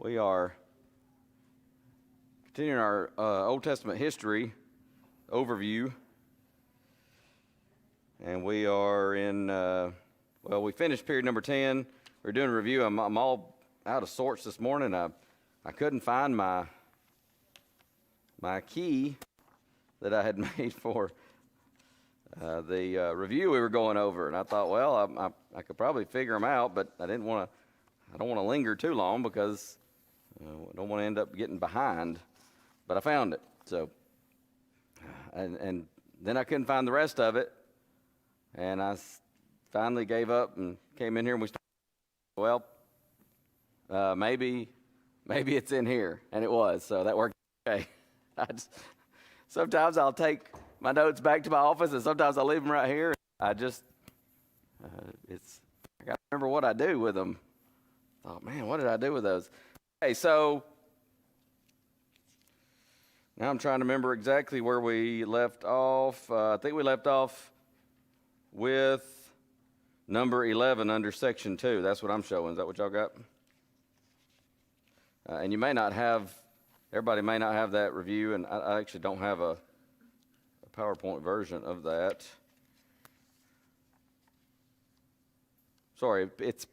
We are continuing our Old Testament history overview, and we are in, we finished period number 10. We're doing a review. I'm all out of sorts this morning. I couldn't find my key that I had made for the review we were going over, and I thought, well, I could probably figure them out, but I don't want to linger too long because I don't want to end up getting behind. But I found it. So, and then I couldn't find the rest of it, and I finally gave up and came in here and we started. Well, maybe it's in here, and it was. So that worked okay. Sometimes I'll take my notes back to my office, and sometimes I'll leave them right here. I got to remember what I do with them. Oh man, what did I do with those? Okay, so now I'm trying to remember exactly where we left off. I think we left off with number 11 under section 2. That's what I'm showing. Is that what y'all got? And you may not have, everybody may not have that review, and I actually don't have a PowerPoint version of that. Sorry, it's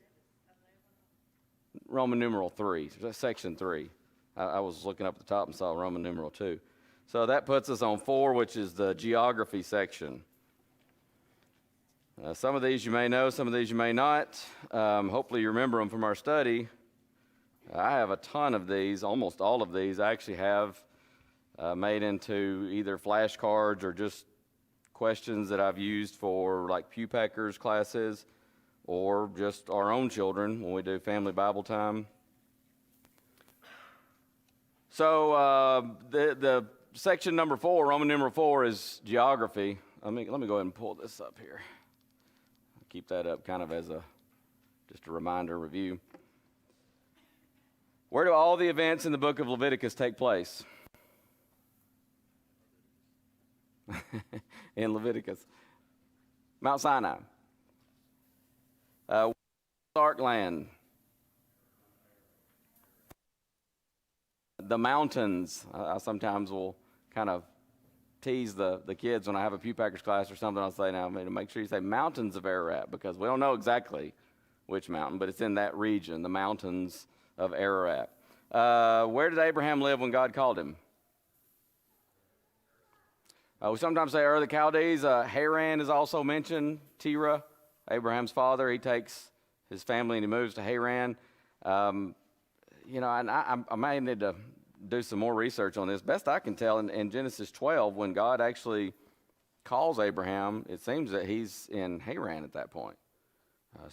Roman numeral 3, section 3. I was looking up at the top and saw Roman numeral 2. So that puts us on 4, which is the geography section. Some of these you may know, some of these you may not. Hopefully you remember them from our study. I have a ton of these, almost all of these I actually have made into either flashcards or just questions that I've used for like Pew Packers classes or just our own children when we do family Bible time. So the section number 4, Roman numeral 4, is geography. Let me go ahead and pull this up here. I'll keep that up kind of as just a reminder review. Where do all the events in the book of Leviticus take place? In Leviticus. Mount Sinai. Ark land. The mountains. I sometimes will kind of tease the kids when I have a Pew Packers class or something. I'll say, now, make sure you say mountains of Ararat, because we don't know exactly which mountain, but it's in that region, the mountains of Ararat. Where did Abraham live when God called him? We sometimes say Ur of the Chaldees. Haran is also mentioned. Terah, Abraham's father, he takes his family and he moves to Haran. And I may need to do some more research on this. Best I can tell, in Genesis 12, when God actually calls Abraham, it seems that he's in Haran at that point. I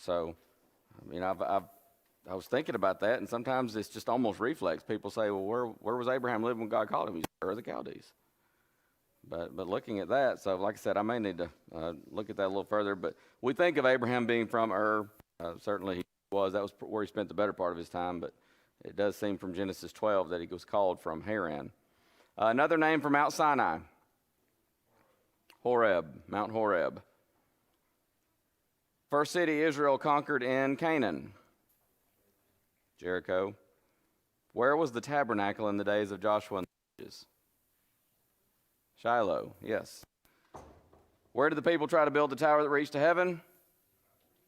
was thinking about that, and sometimes it's just almost reflex. People say, well, where was Abraham living when God called him? He's Ur of the Chaldees. But looking at that, so like I said, I may need to look at that a little further. But we think of Abraham being from Ur. Certainly he was. That was where he spent the better part of his time. But it does seem from Genesis 12 that he was called from Haran. Another name for Mount Sinai, Horeb, Mount Horeb. First city Israel conquered in Canaan, Jericho. Where was the tabernacle in the days of Joshua and the judges? Shiloh, yes. Where did the people try to build the tower that reached to heaven?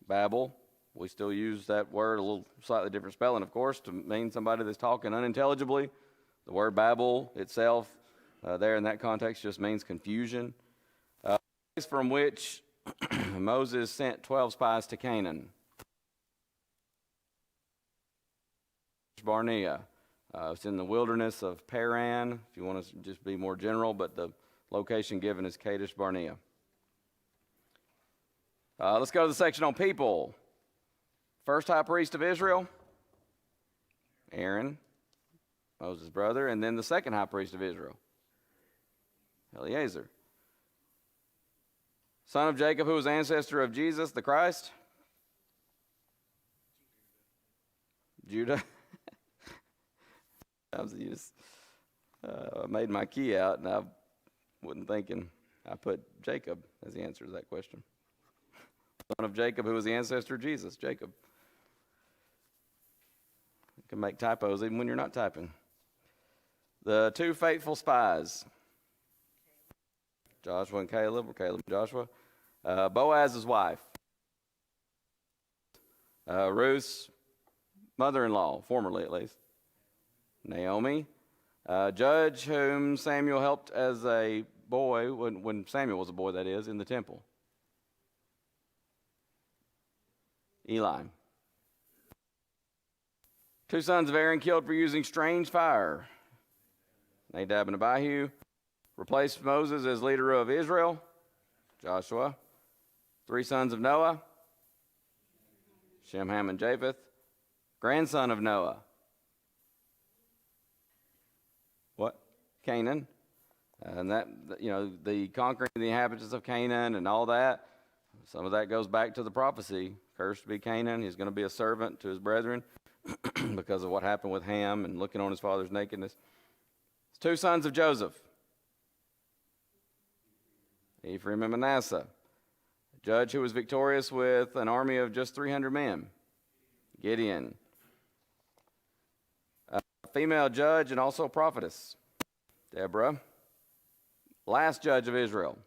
Babel. We still use that word, a little slightly different spelling, of course, to mean somebody that's talking unintelligibly. The word Babel itself, there in that context, just means confusion. Place from which Moses sent 12 spies to Canaan. Barnea. It's in the wilderness of Paran, if you want to just be more general, but the location given is Kadesh Barnea. Let's go to the section on people. First high priest of Israel, Aaron, Moses' brother, and then the second high priest of Israel, Eleazar. Son of Jacob, who was ancestor of Jesus, the Christ? Judah. I made my key out, and I wasn't thinking. I put Jacob as the answer to that question. Son of Jacob, who was the ancestor of Jesus, Jacob. can make typos even when you're not typing. The two faithful spies, Joshua and Caleb, or Caleb and Joshua. Boaz's wife, Ruth's mother-in-law, formerly at least, Naomi. Judge whom Samuel helped as a boy, when Samuel was a boy, that is, in the temple. Eli. Two sons of Aaron killed for using strange fire. Nadab and Abihu. Replaced Moses as leader of Israel. Joshua. Three sons of Noah. Shem, Ham, and Japheth. Grandson of Noah. What? Canaan. And that, the conquering the inhabitants of Canaan and all that, some of that goes back to the prophecy. Cursed be Canaan. He's going to be a servant to his brethren because of what happened with Ham and looking on his father's nakedness. It's two sons of Joseph. Ephraim and Manasseh. A judge who was victorious with an army of just 300 men. Gideon. A female judge and also prophetess. Deborah. Last judge of Israel.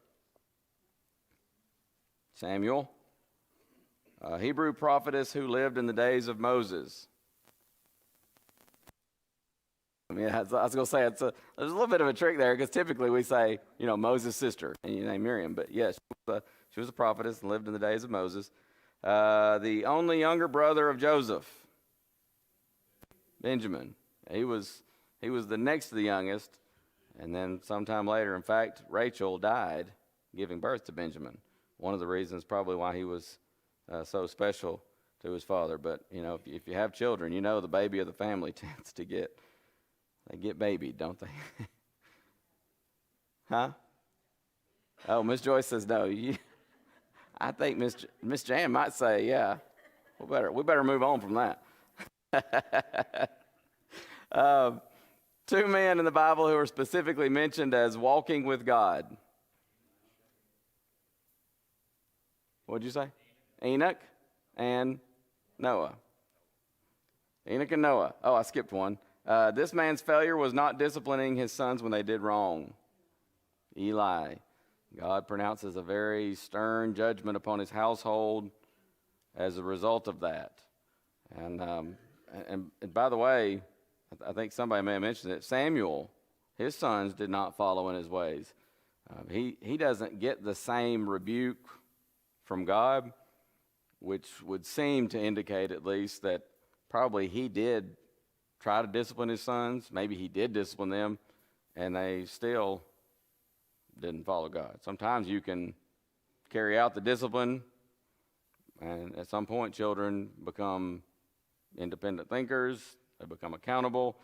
Samuel. A Hebrew prophetess who lived in the days of Moses. I mean, I was going to say, there's a little bit of a trick there, because typically we say, Moses' sister, and you name Miriam. But yes, she was a prophetess and lived in the days of Moses. The only younger brother of Joseph, Benjamin. He was the next to the youngest, and then sometime later, in fact, Rachel died giving birth to Benjamin. One of the reasons probably why he was so special to his father. But, if you have children, the baby of the family tends to get babied, don't they? Huh? Oh, Miss Joyce says no. I think Miss Jan might say, yeah. We better move on from that. Two men in the Bible who are specifically mentioned as walking with God. What'd you say? Enoch and Noah. Enoch and Noah. Oh, I skipped one. This man's failure was not disciplining his sons when they did wrong. Eli. God pronounces a very stern judgment upon his household as a result of that. And by the way, I think somebody may have mentioned it. Samuel, his sons did not follow in his ways. He doesn't get the same rebuke from God, which would seem to indicate at least that probably he did try to discipline his sons. Maybe he did discipline them, and they still didn't follow God. Sometimes you can carry out the discipline, and at some point children become independent thinkers. They become accountable,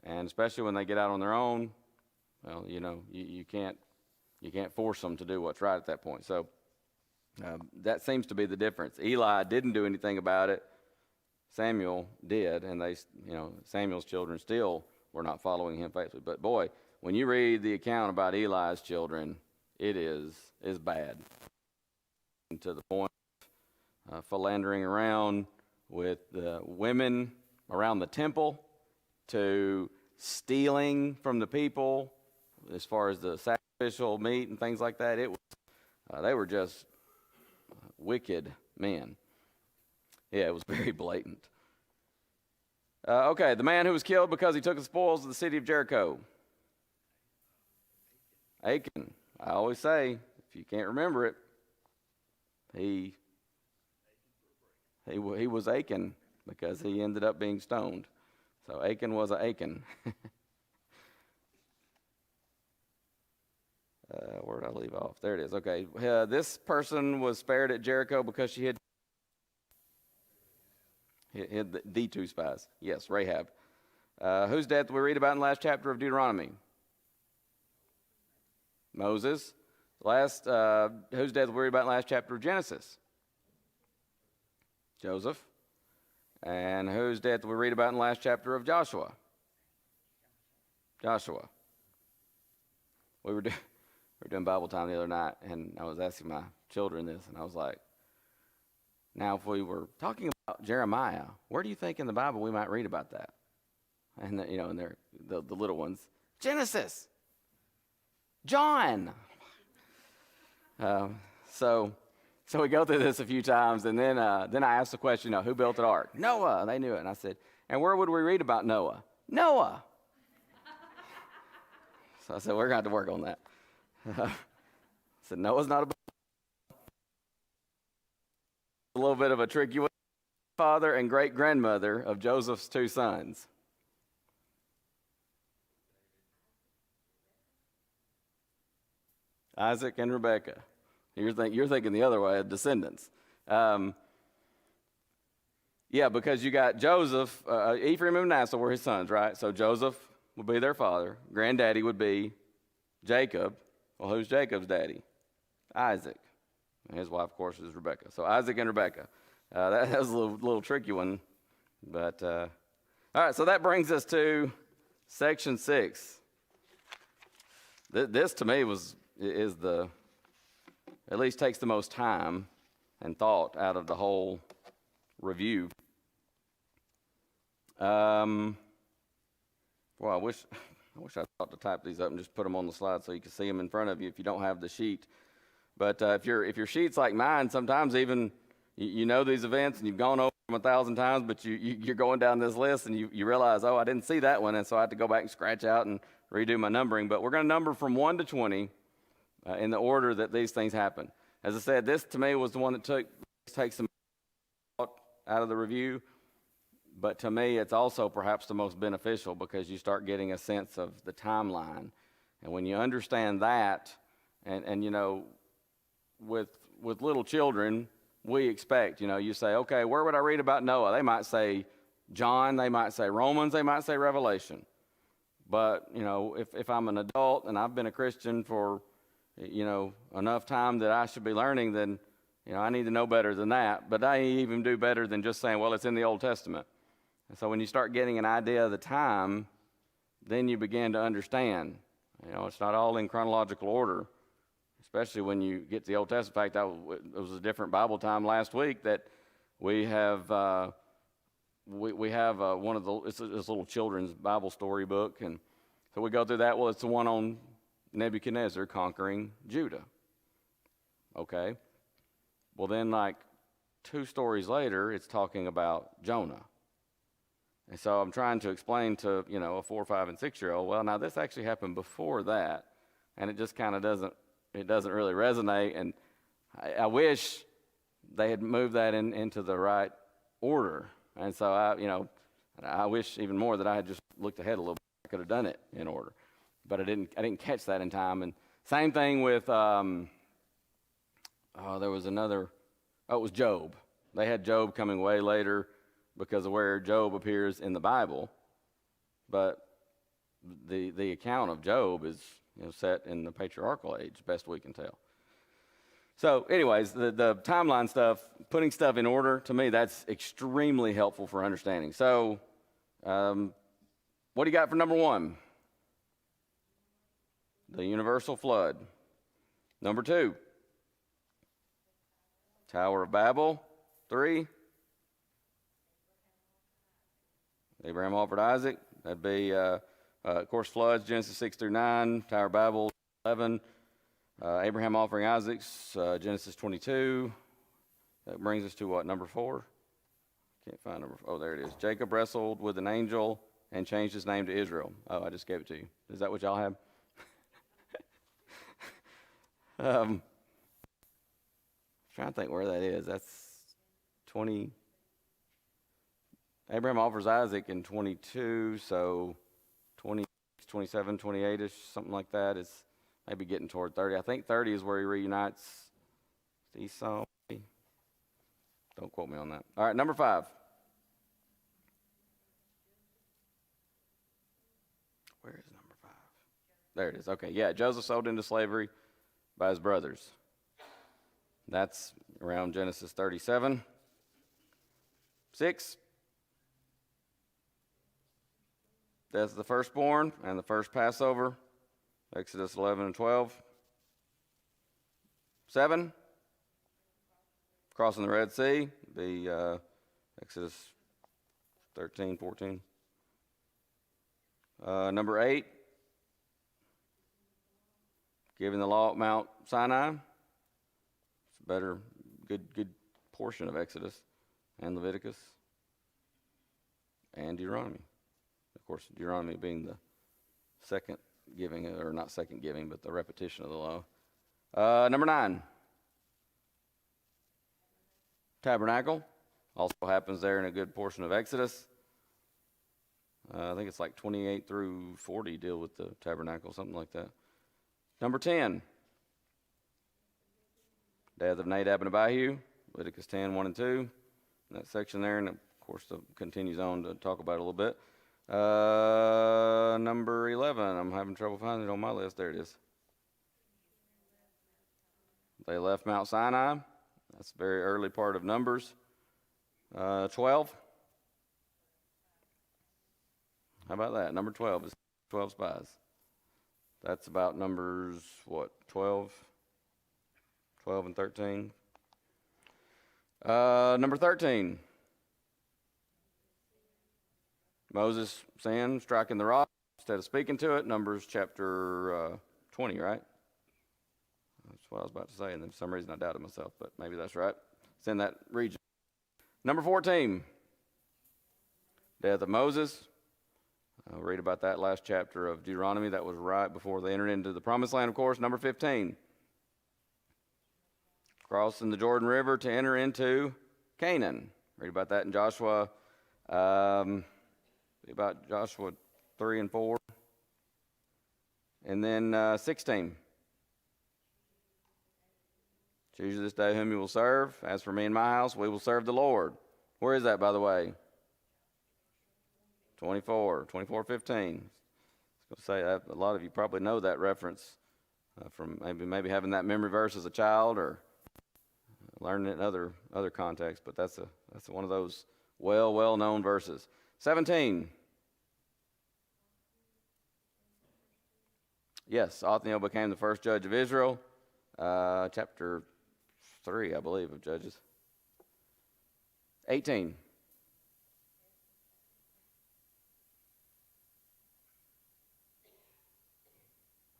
and especially when they get out on their own, well, you can't force them to do what's right at that point. So that seems to be the difference. Eli didn't do anything about it. Samuel did, and Samuel's children still were not following him faithfully. But boy, when you read the account about Eli's children, it is bad. To the point of philandering around with the women around the temple, to stealing from the people as far as the sacrificial meat and things like that. It was they were just wicked men. Yeah, it was very blatant. Okay, the man who was killed because he took the spoils of the city of Jericho. Achan. I always say, if you can't remember it, he was Achan because he ended up being stoned. So Achan was a Achan. Where did I leave off? There it is. Okay, this person was spared at Jericho because she hid the two spies. Yes, Rahab. Whose death we read about in the last chapter of Deuteronomy? Moses. Whose death we read about in the last chapter of Genesis? Joseph. And whose death we read about in the last chapter of Joshua? Joshua. We were doing Bible time the other night, and I was asking my children this, and I was like, now if we were talking about Jeremiah. Where do you think in the Bible we might read about that? And and they're the little ones. Genesis. John. So we go through this a few times, and then I asked the question, who built the ark? Noah. And they knew it, and I said, and where would we read about Noah? Noah. So I said, we're going to have to work on that. I said, Noah's not a little bit of a tricky one. Father and great-grandmother of Joseph's two sons. Isaac and Rebekah. You're thinking the other way, descendants. Yeah, because you got Joseph, Ephraim and Manasseh were his sons, right? So Joseph would be their father. Granddaddy would be Jacob. Well, who's Jacob's daddy? Isaac. And his wife, of course, is Rebekah. So Isaac and Rebekah. That was a little tricky one. But, all right, so that brings us to section 6. This, to me, is at least takes the most time and thought out of the whole review. Well, I wish I thought to type these up and just put them on the slide so you can see them in front of you if you don't have the sheet. But if your sheet's like mine, sometimes even you know these events and you've gone over them 1,000 times, but you're going down this list and you realize, oh, I didn't see that one, and so I have to go back and scratch out and redo my numbering. But we're going to number from 1 to 20 in the order that these things happen. As I said, this to me was the one that takes some out of the review, but to me it's also perhaps the most beneficial because you start getting a sense of the timeline. And when you understand that, and with little children, we expect, you say, okay, where would I read about Noah? They might say John, they might say Romans, they might say Revelation. But, if I'm an adult and I've been a Christian for, enough time that I should be learning, then, I need to know better than that. But I even do better than just saying, well, it's in the Old Testament. And so when you start getting an idea of the time, then you begin to understand. It's not all in chronological order, especially when you get to the Old Testament. In fact, it was a different Bible time last week that we have we have one of it's this little children's Bible story book, and so we go through that. Well, it's the one on Nebuchadnezzar conquering Judah. Okay. Well, then, like 2 stories later, it's talking about Jonah. And so I'm trying to explain to, a 4, 5, and 6-year-old, well, now this actually happened before that, and it just kind of doesn't really resonate. And I wish they had moved that into the right order. And so I wish even more that I had just looked ahead a little bit. I could have done it in order, but I didn't catch that in time. And same thing with there was another. Oh, it was Job. They had Job coming way later because of where Job appears in the Bible, but the account of Job is set in the patriarchal age, best we can tell. So, anyways, the timeline stuff, putting stuff in order, to me, that's extremely helpful for understanding. So, what do you got for number 1? The universal flood. Number 2, Tower of Babel. 3, Abraham offered Isaac. That'd be, of course, floods, Genesis 6 through 9, Tower of Babel 11. Abraham offering Isaac's, Genesis 22. That brings us to what, number 4? Can't find number 4. Oh, there it is. Jacob wrestled with an angel and changed his name to Israel. Oh, I just gave it to you. Is that what y'all have? Trying to think where that is. That's 20. Abraham offers Isaac in 22, so 20, 27, 28-ish, something like that is maybe getting toward 30. I think 30 is where he reunites Esau. Don't quote me on that. All right, number 5. Where is number 5? There it is. Okay, yeah, Joseph sold into slavery by his brothers. That's around Genesis 37. 6. Death of the firstborn and the first Passover. Exodus 11 and 12. 7. Crossing the Red Sea. The Exodus 13, 14. Number 8, giving the law at Mount Sinai. It's a better, good portion of Exodus and Leviticus and Deuteronomy. Of course, Deuteronomy being the second giving, or not second giving, but the repetition of the law. Number 9, tabernacle. Also happens there in a good portion of Exodus. I think it's like 28 through 40 deal with the tabernacle, something like that. Number 10, death of Nadab and Abihu, Leviticus 10, 1 and 2. That section there, and of course it continues on to talk about it a little bit. Number 11, I'm having trouble finding it on my list. There it is. They left Mount Sinai. That's a very early part of Numbers. 12. How about that? Number 12 is 12 spies. That's about Numbers, 12 and 13. Number 13. Moses sinned, striking the rock instead of speaking to it. Numbers chapter 20, right? That's what I was about to say, and then for some reason I doubted myself, but maybe that's right. It's in that region. Number 14. Death of Moses. I'll read about that last chapter of Deuteronomy. That was right before they entered into the Promised Land, of course. Number 15. Crossing the Jordan River to enter into Canaan. Read about that in Joshua. About Joshua 3 and 4. And then 16. Choose this day whom you will serve. As for me and my house, we will serve the Lord. Where is that, by the way? 24, 15. I was going to say, a lot of you probably know that reference from maybe having that memory verse as a child or learning it in other contexts. But that's one of those well-known verses. 17. Yes, Othniel became the first judge of Israel. Chapter 3, I believe, of Judges. 18.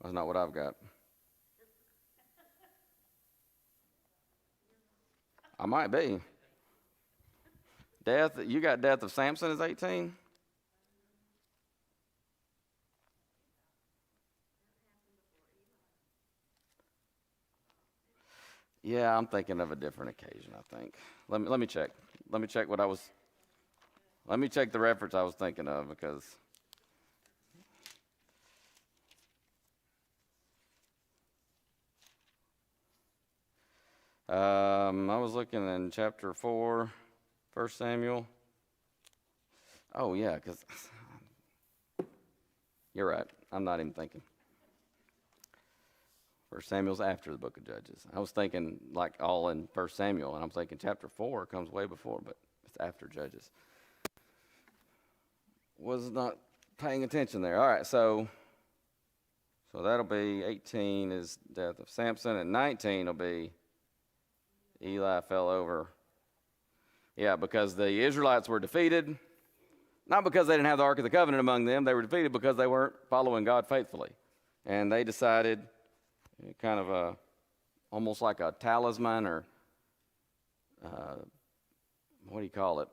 That's not what I've got. I might be. You got death of Samson as 18? Yeah, I'm thinking of a different occasion, I think. Let me check. Let me check the reference I was thinking of, because I was looking in chapter 4, 1 Samuel. Oh, yeah, because you're right. I'm not even thinking. 1 Samuel's after the book of Judges. I was thinking like all in 1 Samuel, and I'm thinking chapter 4 comes way before, but it's after Judges. Was not paying attention there. All right, so that'll be 18 is death of Samson, and 19 will be Eli fell over. Yeah, because the Israelites were defeated, not because they didn't have the Ark of the Covenant among them. They were defeated because they weren't following God faithfully. And they decided, kind of almost like a talisman, or what do you call it?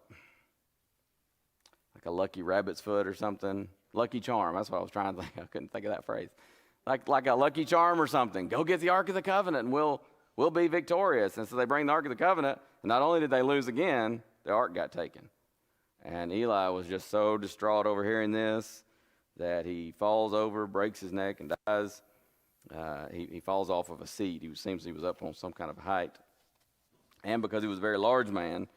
Like a lucky rabbit's foot or something. Lucky charm. That's what I was trying to think. I couldn't think of that phrase. Like a lucky charm or something. Go get the Ark of the Covenant and we'll be victorious. And so they bring the Ark of the Covenant, and not only did they lose again, the Ark got taken. And Eli was just so distraught over hearing this that he falls over, breaks his neck, and dies. He falls off of a seat. He seems he was up on some kind of height. And because he was a very large man,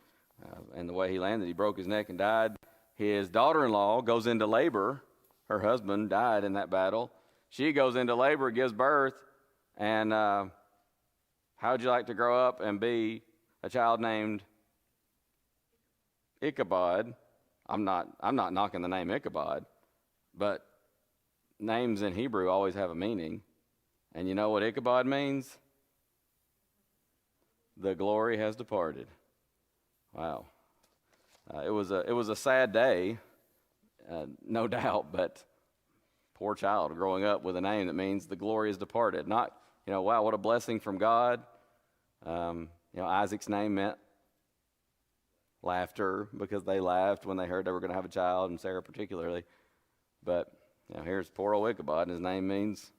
and the way he landed, he broke his neck and died. His daughter-in-law goes into labor. Her husband died in that battle. She goes into labor, gives birth, and how would you like to grow up and be a child named Ichabod? I'm not knocking the name Ichabod, but names in Hebrew always have a meaning. And you know what Ichabod means? The glory has departed. Wow. It was a sad day, no doubt, but poor child growing up with a name that means the glory is departed. Not, wow, what a blessing from God. Isaac's name meant laughter because they laughed when they heard they were going to have a child, and Sarah particularly. But here's poor old Ichabod, and his name means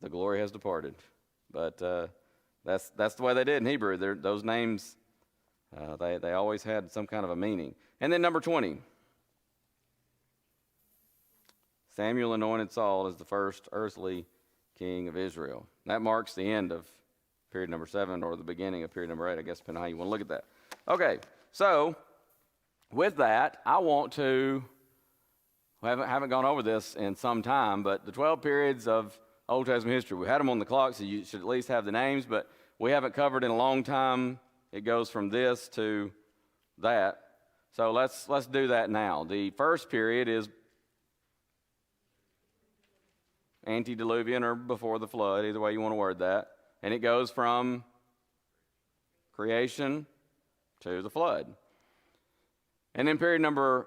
the glory has departed. But that's the way they did in Hebrew. Those names, they always had some kind of a meaning. And then number 20. Samuel anointed Saul as the first earthly king of Israel. That marks the end of period number 7 or the beginning of period number 8, I guess, depending on how you want to look at that. Okay, so with that, I want to, we haven't gone over this in some time, but the 12 periods of Old Testament history, we had them on the clock, so you should at least have the names, but we haven't covered in a long time. It goes from this to that. So let's do that now. The first period is antediluvian or before the flood, either way you want to word that. And it goes from creation to the flood. And then period number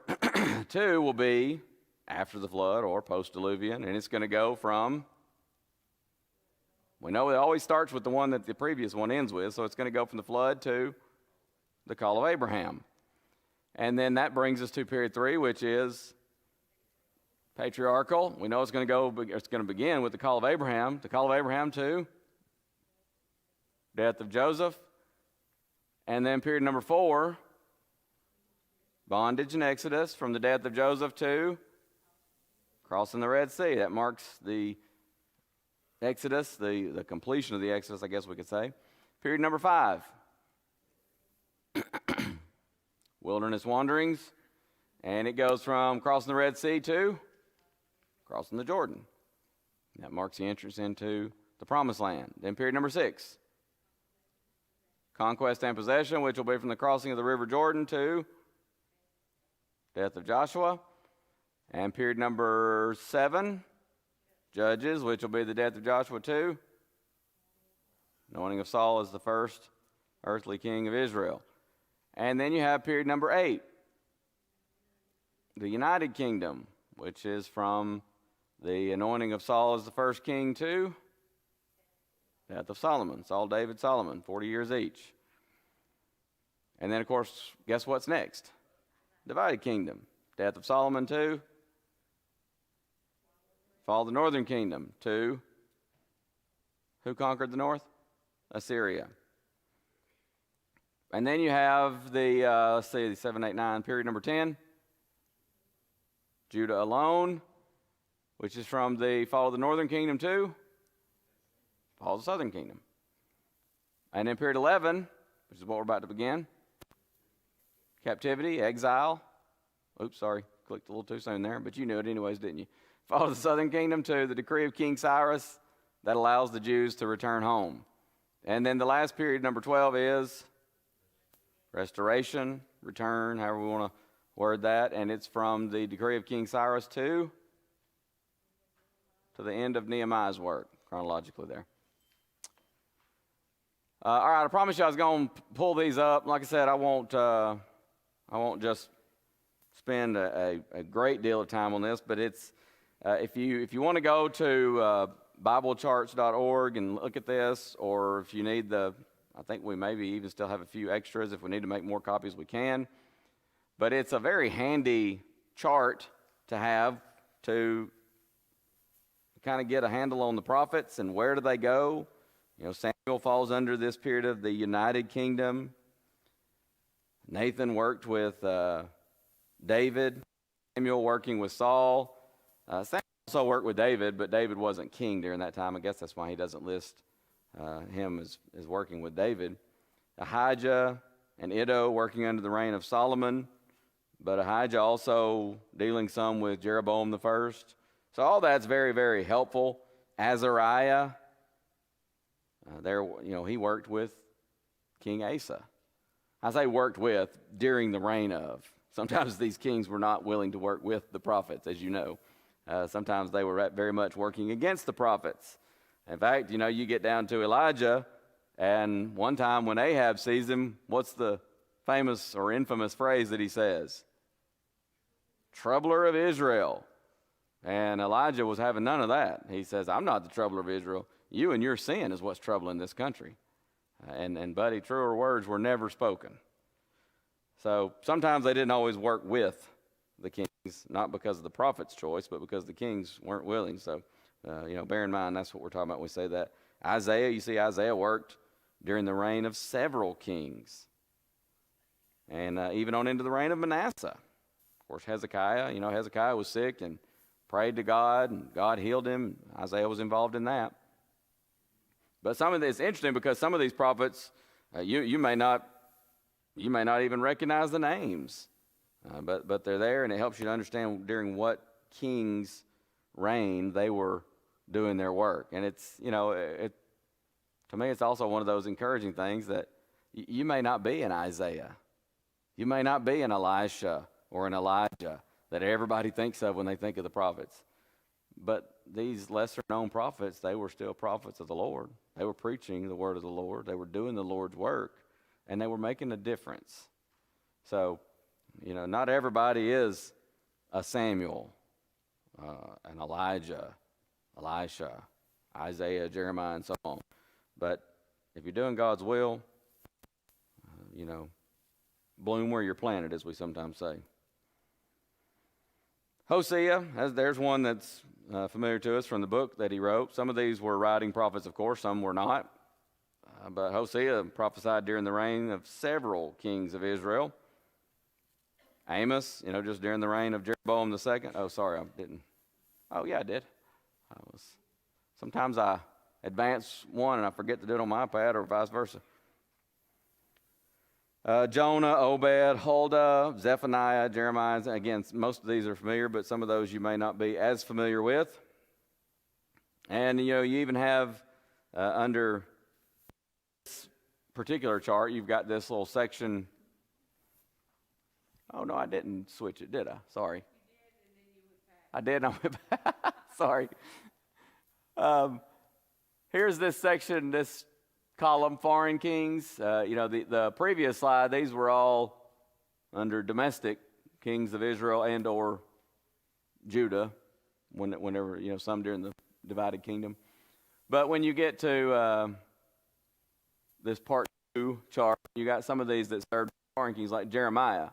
2 will be after the flood or post-diluvian, and it's going to go from, we know it always starts with the one that the previous one ends with, so it's going to go from the flood to the call of Abraham. And then that brings us to period 3, which is patriarchal. We know it's going to begin with the call of Abraham. The call of Abraham to death of Joseph. And then period number 4, bondage and Exodus, from the death of Joseph to crossing the Red Sea. That marks the Exodus, the completion of the Exodus, I guess we could say. Period number 5, wilderness wanderings. And it goes from crossing the Red Sea to crossing the Jordan. That marks the entrance into the Promised Land. Then period number 6, conquest and possession, which will be from the crossing of the River Jordan to death of Joshua. And period number 7, Judges, which will be the death of Joshua to anointing of Saul as the first earthly king of Israel. And then you have period number 8, the United Kingdom, which is from the anointing of Saul as the first king to death of Solomon. Saul, David, Solomon, 40 years each. And then, of course, guess what's next? Divided kingdom. Death of Solomon to fall of the northern kingdom to who conquered the north? Assyria. And then you have the 7, 8, 9, period number 10. Judah alone, which is from the fall of the northern kingdom to fall of the southern kingdom. And then period 11, which is what we're about to begin, captivity, exile. Oops, sorry, clicked a little too soon there, but you knew it anyways, didn't you? Fall of the southern kingdom to the decree of King Cyrus that allows the Jews to return home. And then the last period, number 12, is restoration, return, however we want to word that, and it's from the decree of King Cyrus to the end of Nehemiah's work, chronologically there. All right, I promise you I was going to pull these up. Like I said, I won't just spend a great deal of time on this, but it's if you want to go to BibleCharts.org and look at this, or if you need I think we maybe even still have a few extras. If we need to make more copies, we can. But it's a very handy chart to have to kind of get a handle on the prophets and where do they go. Samuel falls under this period of the United Kingdom. Nathan worked with David. Samuel working with Saul. Samuel also worked with David, but David wasn't king during that time. I guess that's why he doesn't list him as working with David. Ahijah and Iddo working under the reign of Solomon, but Ahijah also dealing some with Jeroboam the first. So all that's very, very helpful. Azariah, he worked with King Asa. I say worked with during the reign of. Sometimes these kings were not willing to work with the prophets, as you know. Sometimes they were very much working against the prophets. In fact, you get down to Elijah, and one time when Ahab sees him, what's the famous or infamous phrase that he says? Troubler of Israel. And Elijah was having none of that. He says, I'm not the troubler of Israel. You and your sin is what's troubling this country. And buddy, truer words were never spoken. So sometimes they didn't always work with the kings, not because of the prophet's choice, but because the kings weren't willing. So, bear in mind, that's what we're talking about when we say that. Isaiah worked during the reign of several kings. And even on into the reign of Manasseh. Of course, Hezekiah was sick and prayed to God, and God healed him. Isaiah was involved in that. But it's interesting because some of these prophets, you may not even recognize the names, but they're there, and it helps you to understand during what king's reign they were doing their work. And to me, it's also one of those encouraging things that you may not be an Isaiah, you may not be an Elisha or an Elijah that everybody thinks of when they think of the prophets. But these lesser-known prophets, they were still prophets of the Lord. They were preaching the word of the Lord. They were doing the Lord's work, and they were making a difference. So, not everybody is a Samuel, an Elijah, Elisha, Isaiah, Jeremiah, and so on. But if you're doing God's will, bloom where you're planted, as we sometimes say. Hosea, there's one that's familiar to us from the book that he wrote. Some of these were writing prophets, of course, some were not. But Hosea prophesied during the reign of several kings of Israel. Amos, just during the reign of Jeroboam II. Oh, sorry, I didn't. Oh, yeah, I did. Sometimes I advance one and I forget to do it on my iPad, or vice versa. Jonah, Obed, Huldah, Zephaniah, Jeremiah. Again, most of these are familiar, but some of those you may not be as familiar with. And, you even have under this particular chart, you've got this little section. Oh, no, I didn't switch it, did I? Sorry. I did, and I went back. Sorry. Here's this section, this column, foreign kings. The previous slide, these were all under domestic kings of Israel and or Judah, whenever, some during the divided kingdom. But when you get to this part 2 chart, you got some of these that served foreign kings, like Jeremiah.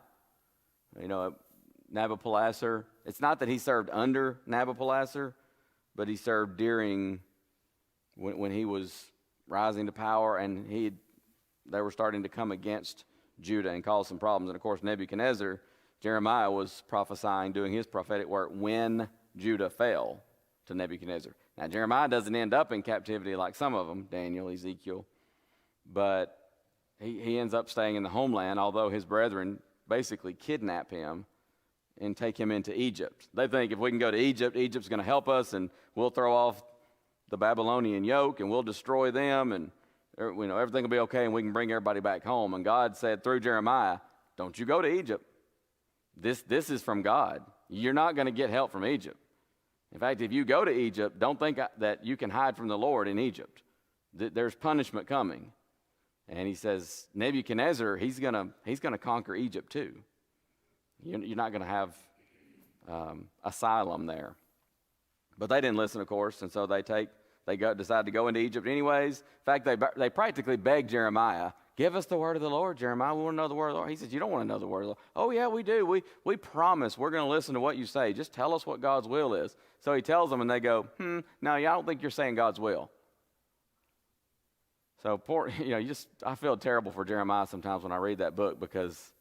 Nabopolassar. It's not that he served under Nabopolassar, but he served during when he was rising to power, and they were starting to come against Judah and cause some problems. And of course, Nebuchadnezzar, Jeremiah was prophesying, doing his prophetic work when Judah fell to Nebuchadnezzar. Now, Jeremiah doesn't end up in captivity like some of them, Daniel, Ezekiel, but he ends up staying in the homeland, although his brethren basically kidnap him and take him into Egypt. They think if we can go to Egypt, Egypt's going to help us, and we'll throw off the Babylonian yoke, and we'll destroy them, and everything will be okay, and we can bring everybody back home. And God said through Jeremiah, don't you go to Egypt. This is from God. You're not going to get help from Egypt. In fact, if you go to Egypt, don't think that you can hide from the Lord in Egypt. There's punishment coming. And he says, Nebuchadnezzar, he's gonna conquer Egypt too. You're not going to have asylum there. But they didn't listen, of course, and so they decide to go into Egypt anyways. In fact, they practically begged Jeremiah, give us the word of the Lord, Jeremiah. We want to know the word of the Lord. He says, you don't want to know the word of the Lord. Oh, yeah, we do. We promise we're going to listen to what you say. Just tell us what God's will is. So he tells them, and they go, no, I don't think you're saying God's will. So I feel terrible for Jeremiah sometimes when I read that book, because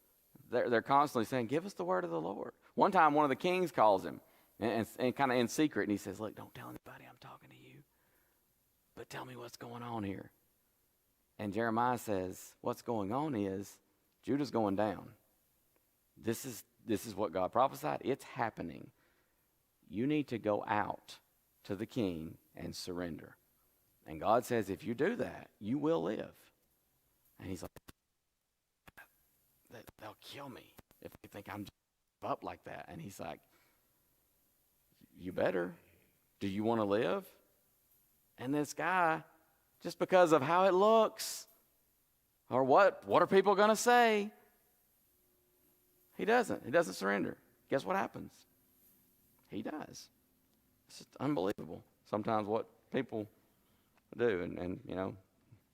they're constantly saying, give us the word of the Lord. One time, one of the kings calls him, and kind of in secret, and he says, look, don't tell anybody I'm talking to you, but tell me what's going on here. And Jeremiah says, what's going on is Judah's going down. This is what God prophesied. It's happening. You need to go out to the king and surrender. And God says, if you do that, you will live. And he's like, they'll kill me if they think I'm just up like that. And he's like, you better. Do you want to live? And this guy, just because of how it looks, or what are people going to say? He doesn't. He doesn't surrender. Guess what happens? He dies. It's just unbelievable sometimes what people do. And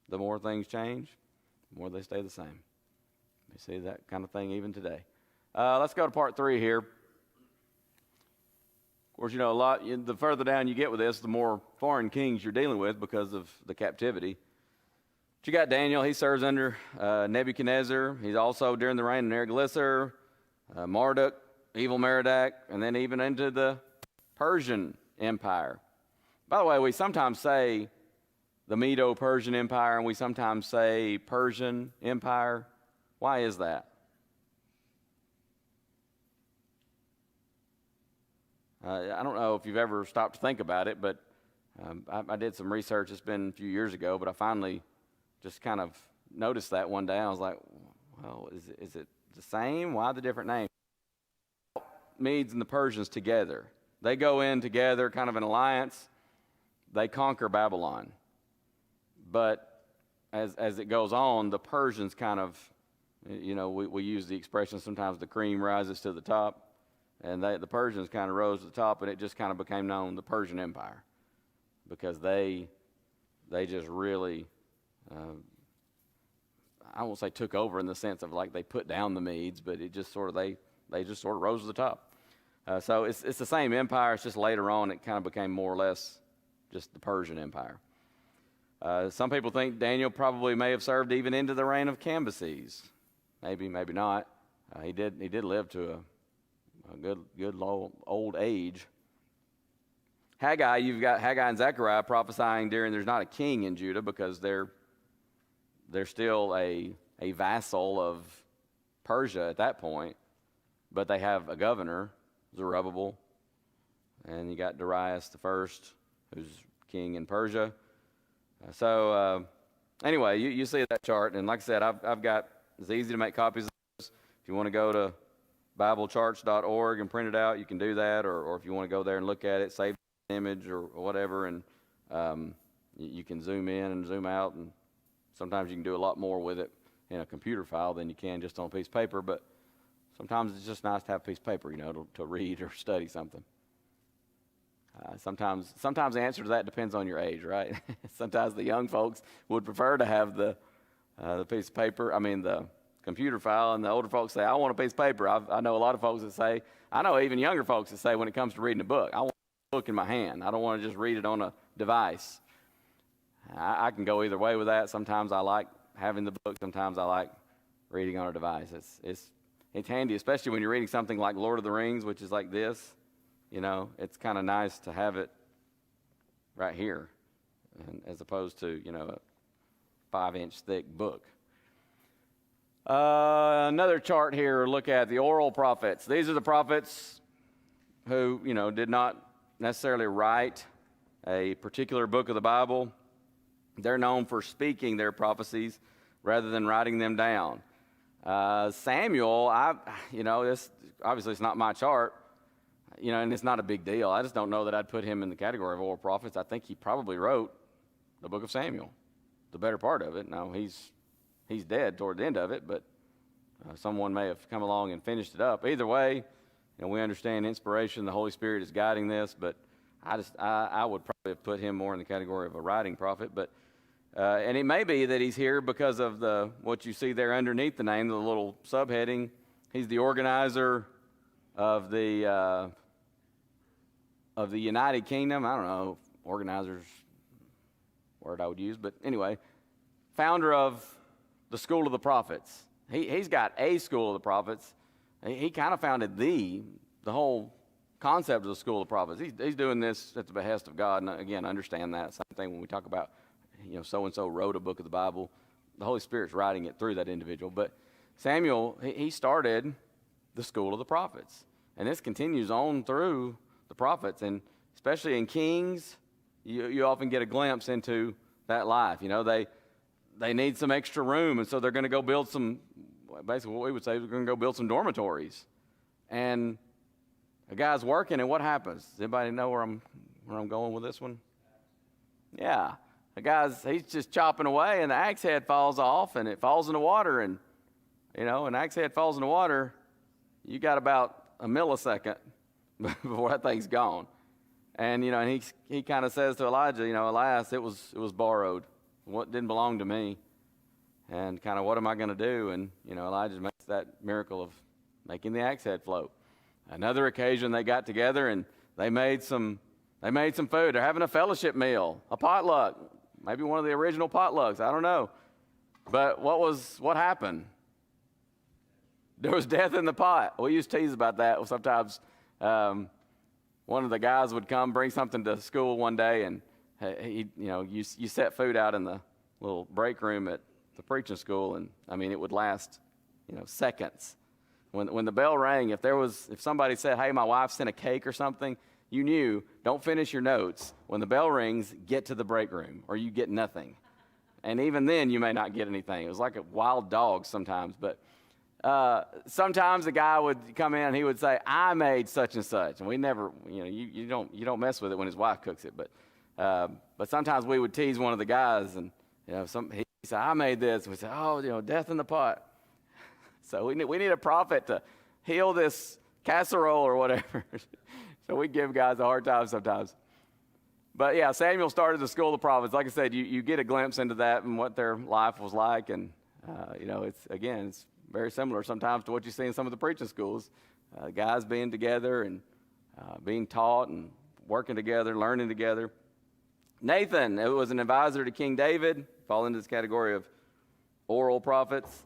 the more things change, the more they stay the same. We see that kind of thing even today. Let's go to part 3 here. Of course, the further down you get with this, the more foreign kings you're dealing with because of the captivity. But you got Daniel. He serves under Nebuchadnezzar. He's also during the reign of Nergal-Isser, Marduk, evil Merodach, and then even into the Persian Empire. By the way, we sometimes say the Medo-Persian Empire, and we sometimes say Persian Empire. Why is that? I don't know if you've ever stopped to think about it, but I did some research. It's been a few years ago, but I finally just kind of noticed that one day. I was like, well, is it the same? Why the different names? Medes and the Persians together. They go in together, kind of an alliance. They conquer Babylon. But as it goes on, the Persians kind of, we use the expression sometimes the cream rises to the top. And the Persians kind of rose to the top, and it just kind of became known the Persian Empire because they just really, I won't say took over in the sense of like they put down the Medes, but it just sort of they just sort of rose to the top. So it's the same empire. It's just later on it kind of became more or less just the Persian Empire. Some people think Daniel probably may have served even into the reign of Cambyses. Maybe not. He did live to a good old age. Haggai, you've got Haggai and Zechariah prophesying during there's not a king in Judah because they're still a vassal of Persia at that point, but they have a governor, Zerubbabel, and you got Darius the first, who's king in Persia. Anyway, you see that chart, and like I said, I've got, it's easy to make copies of this. If you want to go to BibleCharts.org and print it out, you can do that, or if you want to go there and look at it, save an image or whatever, and you can zoom in and zoom out, and sometimes you can do a lot more with it in a computer file than you can just on a piece of paper, but sometimes it's just nice to have a piece of paper, to read or study something. Sometimes the answer to that depends on your age, right? Sometimes the young folks would prefer to have the piece of paper, the computer file, and the older folks say, I want a piece of paper. I know a lot of folks that say, I know even younger folks that say when it comes to reading a book, I want a book in my hand. I don't want to just read it on a device. I can go either way with that. Sometimes I like having the book. Sometimes I like reading on a device. It's handy, especially when you're reading something like Lord of the Rings, which is like this. It's kind of nice to have it right here, as opposed to, a 5-inch thick book. Another chart here, look at the oral prophets. These are the prophets who, did not necessarily write a particular book of the Bible. They're known for speaking their prophecies rather than writing them down. Samuel, this obviously it's not my chart, and it's not a big deal. I just don't know that I'd put him in the category of oral prophets. I think he probably wrote the book of Samuel, the better part of it. Now, he's dead toward the end of it, but someone may have come along and finished it up. Either way, we understand inspiration. The Holy Spirit is guiding this, but I would probably have put him more in the category of a writing prophet. But and it may be that he's here because of what you see there underneath the name, the little subheading. He's the organizer of the United Kingdom. I don't know if organizer's word I would use, but anyway, founder of the School of the Prophets. He's got a School of the Prophets. He kind of founded the whole concept of the School of the Prophets. He's doing this at the behest of God. And again, understand that. Same thing when we talk about, so-and-so wrote a book of the Bible. The Holy Spirit's writing it through that individual. But Samuel, he started the School of the Prophets. And this continues on through the prophets. And especially in Kings, you often get a glimpse into that life. They need some extra room, and so they're going to go build basically what we would say, they're going to go build some dormitories. And a guy's working, and what happens? Does anybody know where I'm going with this one? Yeah. He's just chopping away, and the axe head falls off, and it falls in the water, and, an axe head falls in the water, you got about a millisecond before that thing's gone. And, and he kind of says to Elijah, alas, it was borrowed. What didn't belong to me. And kind of, what am I going to do? And, Elijah makes that miracle of making the axe head float. Another occasion they got together and they made some food. They're having a fellowship meal, a potluck, maybe one of the original potlucks. I don't know. But what happened? There was death in the pot. We used to tease about that. Sometimes one of the guys would come bring something to school one day, and you set food out in the little break room at the preaching school, and it would last seconds. When the bell rang, if somebody said, "Hey, my wife sent a cake or something," you knew, don't finish your notes. When the bell rings, get to the break room, or you get nothing. And even then, you may not get anything. It was like a wild dog sometimes. But sometimes the guy would come in and he would say, "I made such and such," and we never, you don't mess with it when his wife cooks it. But sometimes we would tease one of the guys, and he said, "I made this." And we said, "Oh, death in the pot." So we need a prophet to heal this casserole or whatever. So we give guys a hard time sometimes. But yeah, Samuel started the school of the prophets. Like I said, you get a glimpse into that and what their life was like. And, it's very similar sometimes to what you see in some of the preaching schools. Guys being together and being taught and working together, learning together. Nathan, who was an advisor to King David, fall into this category of oral prophets.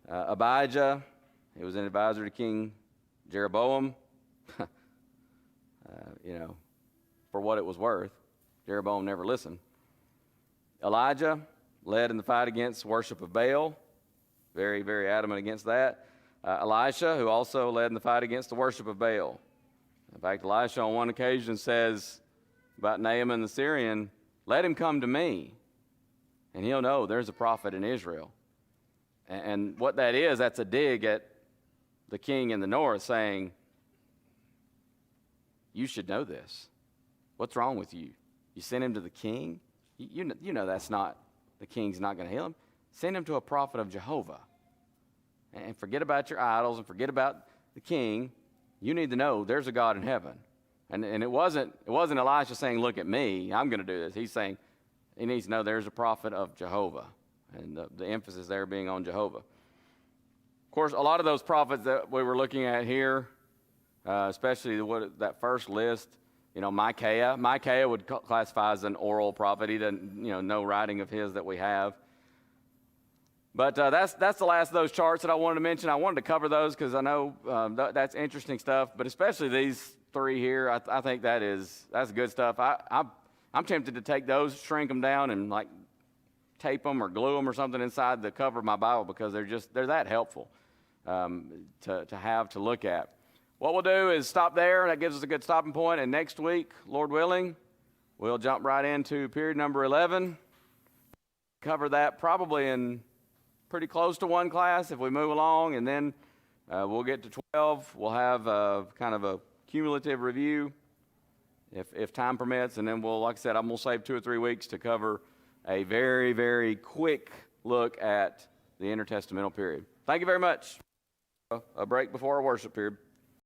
Abijah, he was an advisor to King Jeroboam. For what it was worth. Jeroboam never listened. Elijah led in the fight against worship of Baal. Very, very adamant against that. Elisha, who also led in the fight against the worship of Baal. In fact, Elisha on one occasion says about Naaman the Syrian, "Let him come to me, and he'll know there's a prophet in Israel." And what that is, that's a dig at the king in the north saying, "You should know this. What's wrong with you? You sent him to the king? You know that's not, the king's not going to heal him. Send him to a prophet of Jehovah. And forget about your idols and forget about the king. You need to know there's a God in heaven." And it wasn't Elisha saying, "Look at me, I'm going to do this." He's saying he needs to know there's a prophet of Jehovah. And the emphasis there being on Jehovah. Of course, a lot of those prophets that we were looking at here, especially that first list, Micaiah. Micaiah would classify as an oral prophet. He doesn't, no writing of his that we have. But that's the last of those charts that I wanted to mention. I wanted to cover those because I know that's interesting stuff. But especially these three here, I think that's good stuff. I'm tempted to take those, shrink them down, and tape them or glue them or something inside the cover of my Bible because they're that helpful to have to look at. What we'll do is stop there. That gives us a good stopping point. And next week, Lord willing, we'll jump right into period number 11. Cover that probably in pretty close to one class if we move along. And then we'll get to 12. We'll have kind of a cumulative review if time permits. And then like I said, I'm going to save 2 or 3 weeks to cover a very, very quick look at the intertestamental period. Thank you very much. A break before our worship period.